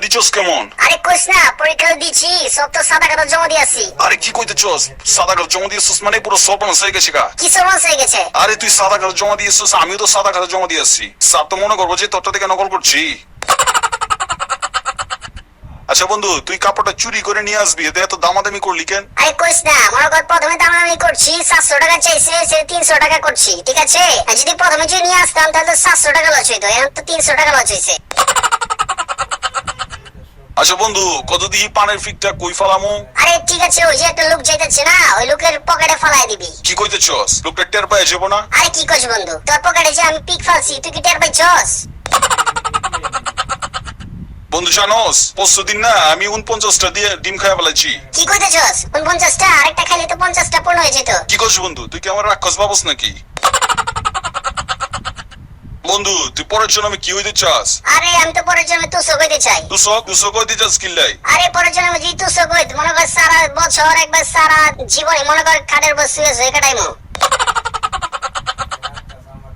দিছস কেমন? আরে কইস না, পরীক্ষা দিছি, সব তো সাদা কাগজ জমা দিয়েছি। আরে কি কইতেছস? সাদা কাগজ জমা দিয়েছস মানে পুরো সর্বনাশ হয়ে গেছে গা। কি সর্বনাশ হয়ে গেছে? আরে তুই সাদা কাগজ জমা দিয়েছস, আমিও তো সাদা কাগজ জমা দিয়েছি। স্যার তো মনে করবো যে তোরটা থেকে নকল করছি। আচ্ছা বন্ধু, তুই কাপড়টা চুরি করে নিয়ে আসবি, এতে এত দামাদামি করলি কেন? আরে কইস না, মনে কর প্রথমে দামাদামি করছি, 700 টাকা চাইছে, সে 300 টাকা করছি, ঠিক আছে? আর যদি প্রথমে যদি নিয়ে আসতাম তাহলে 700 টাকা লস হইতো, এখন তো 300 টাকা লস হইছে। আচ্ছা বন্ধু, কত দিই পানের ফিকটা কই ফালামু? আরে ঠিক আছে, ওই যে একটা লোক যাইতেছে না, ওই লোকের পকেটে ফালাই দিবি। কি কইতেছস? লোকটা টের পায়ে যাবো না? আরে কি কইছ বন্ধু, তোর পকেটে যে আমি পিক ফালছি, তুই কি টের পাইছস? বন্ধু জানোস, পরশু দিন না আমি 49টা দিয়ে ডিম খাইয়া ফেলেছি। কি কইতেছস? 49টা? আরেকটা খাইলে তো 50টা পূর্ণ হয়ে যেত। কি করছিস বন্ধু, তুই কি আমার রাক্ষস ভাবস নাকি? বন্ধু তুই পরের জন্য আমি কি হইতে চাস? আরে আমি তো পরের জন্য তুসো কইতে চাই। তুই কইতে চাস কিল্লাই? আরে পরের জন্য যদি তুসো কইত, মনে কর সারা বছর একবার সারা জীবনে মনে কর খাটের উপর শুয়ে শুয়ে কাটাইমু।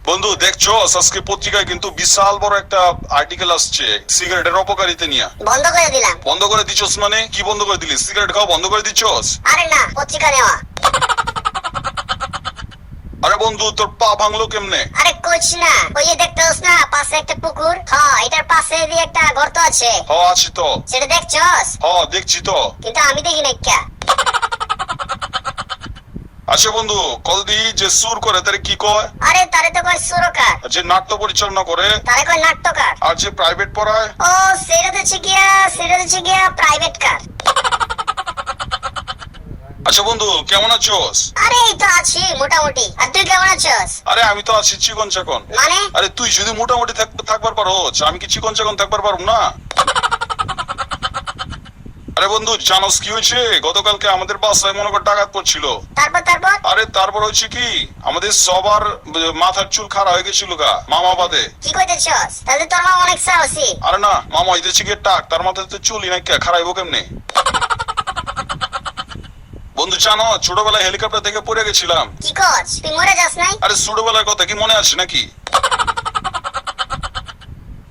বন্ধু দেখছস, আজকে পত্রিকায় কিন্তু বিশাল বড় একটা আর্টিকেল আসছে সিগারেটের অপকারিতা নিয়ে। বন্ধ করে দিলাম। বন্ধ করে দিছস মানে? কি বন্ধ করে দিলি? সিগারেট খাওয়া বন্ধ করে দিছস? আরে না, পত্রিকা নেওয়া। আরে বন্ধু, তোর পা ভাঙলো কেমনে? আরে কইছ না, ওই যে দেখতেছস না পাশে একটা পুকুর, হ্যাঁ এটার পাশে দিয়ে একটা গর্ত আছে। আছি তো। সেটা দেখছস? দেখছি তো। কিন্তু আমি দেখি না কে। আচ্ছা বন্ধু, কল দি যে সুর করে তারে কি কয়? আরে তারে তো কয় সুরকার। যে নাট্য পরিচালনা করে তারে কয় নাট্যকার। আর যে প্রাইভেট পড়ায়? ও সেটা হচ্ছে গিয়া প্রাইভেট কার। আচ্ছা বন্ধু, কেমন আছোস? আরে এই তো আছি মোটামুটি। আর তুই কেমন আছিস? আরে আমি তো আছি চিকন চাকন। মানে? আরে তুই যদি মোটামুটি থাকবার পারো, আমি কি চিকন চাকন থাকবার পারব না? আরে বন্ধু জানোস কি হয়েছে? গতকালকে আমাদের বাসায় মনে কর ডাকাত পড়ছিল। তারপর? আরে তারপর হচ্ছে কি, আমাদের সবার মাথার চুল খাড়া হয়ে গেছিল গা, মামা বাদে। কি কইতেছস? তাহলে তোর মা অনেক সাহসী। আরে না, মামা হইতেছে কি টাক, তার মাথায় তো চুলই নাই, খাড়াইবো কেমনে? বন্ধু জানো, ছোটবেলায় হেলিকপ্টার থেকে পড়ে গেছিলাম। কি কস? তুই মরে যাস নাই? আরে ছোটবেলার কথা কি মনে আছে নাকি?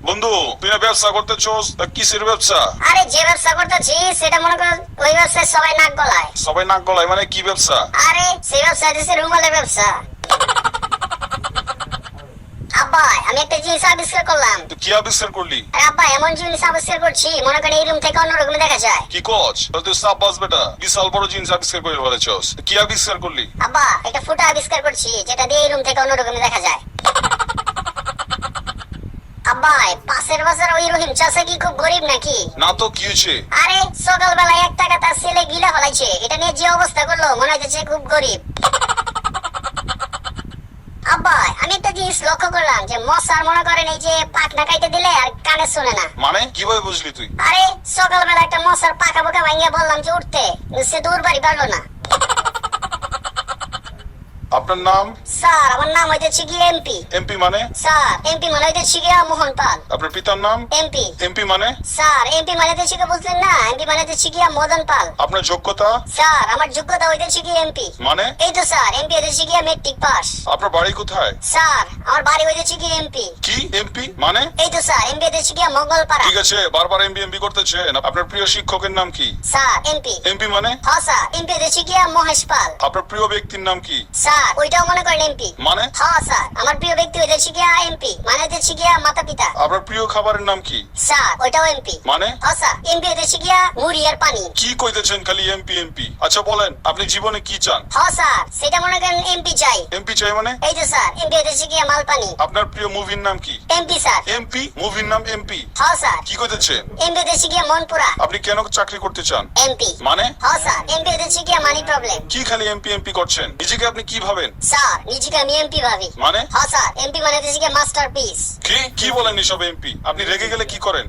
বন্ধু তুই না ব্যবসা করতেছস, তা কিসের ব্যবসা? আরে যে ব্যবসা করতেছি সেটা মনে কর ওই ব্যবসায় সবাই নাক গলায়। সবাই নাক গলায় মানে কি ব্যবসা? আরে সেই ব্যবসা হচ্ছে রুমালের ব্যবসা। আব্বা আমি একটা জিনিস আবিষ্কার করলাম। তুই কি আবিষ্কার করলি? আরে আব্বা এমন জিনিস আবিষ্কার করছি, মনে করেন এই রুম থেকে অন্য রকম দেখা যায়। কি কস? তুই সাব্বাস বেটা, বিশাল বড় জিনিস আবিষ্কার করে ফেলেছস। কি আবিষ্কার করলি? আব্বা একটা ফুটা আবিষ্কার করছি, যেটা দিয়ে এই রুম থেকে অন্য রকম দেখা যায়। আব্বা পাশের বাসার ওই রহিম চাচা কি খুব গরিব নাকি? না তো, কি হয়েছে? আরে সকালবেলায় 1 টাকা তার ছেলে গিলা ফেলাইছে, এটা নিয়ে যে অবস্থা করলো মনে হচ্ছে খুব গরিব। আব্বা আমি একটা জিনিস লক্ষ্য করলাম যে মশার মনে করেন এই যে পাখনা কাইতে দিলে আর কানে শুনে না। মানে কিভাবে বুঝলি তুই? আরে সকালবেলা একটা মশার পাখা পোকা ভাঙিয়ে বললাম যে উঠতে, সে দূর বাড়ি পারলো না। আপনার নাম? স্যার আমার নাম হইতেছে কি এমপি। এমপি মানে? স্যার এমপি মানে হইতেছে কি মোহন পাল। আপনার পিতার নাম? এমপি। এমপি মানে? স্যার এমপি মানে হইতেছে কি বুঝলেন না, এমপি মানে হইতেছে কি মদন পাল। আপনার যোগ্যতা? স্যার আমার যোগ্যতা হইতেছে কি এমপি। মানে? এই তো স্যার এমপি হইতেছে কি মেট্রিক পাস। আপনার বাড়ি কোথায়? স্যার আমার বাড়ি হইতেছে কি এমপি। কি এমপি মানে? এই তো স্যার এমপি হইতেছে কি মঙ্গলপাড়া। ঠিক আছে, বারবার এমপি এমপি করতেছেন। আপনার প্রিয় শিক্ষকের নাম কি? Sir MP. এমপি মানে? হ্যাঁ স্যার এমপি হইতেছে কি মহেশ পাল। আপনার প্রিয় ব্যক্তির নাম কি? স্যার ওইটাও মনে করেন এমপি। মানে? হ্যাঁ স্যার আমার প্রিয় ব্যক্তি হইতেছে কি এমপি, মানে হইতেছে কি মাতা পিতা। আপনার প্রিয় খাবারের নাম কি? স্যার ওইটাও এমপি। মানে? হ্যাঁ স্যার এমপি হইতেছে কি মুড়ি আর পানি। কি কইতেছেন খালি এমপি এমপি? আচ্ছা বলেন, আপনি জীবনে কি চান? হ্যাঁ স্যার সেটা মনে করেন এমপি চাই। এমপি চাই মানে? এই তো স্যার এমপি হইতেছে কি মাল পানি। আপনার প্রিয় মুভির নাম কি? MP sir. এমপি মুভির নাম এমপি? হ্যাঁ স্যার। কি কইতেছেন? এমপি হইতেছে কি মনপুরা। আপনি কেন চাকরি করতে চান? এমপি। মানে? হ্যাঁ স্যার এমপি হইতেছে কি মানি প্রবলেম। কি খালি এমপি এমপি করছেন? নিজেকে আপনি কি ভাবেন? স্যার নিজেকে আমি এমপি ভাবি। মানে? হ্যাঁ স্যার এমপি মানে হইতেছে কি মাস্টারপিস। কি কি বলেন এসব এমপি? আপনি রেগে গেলে কি করেন?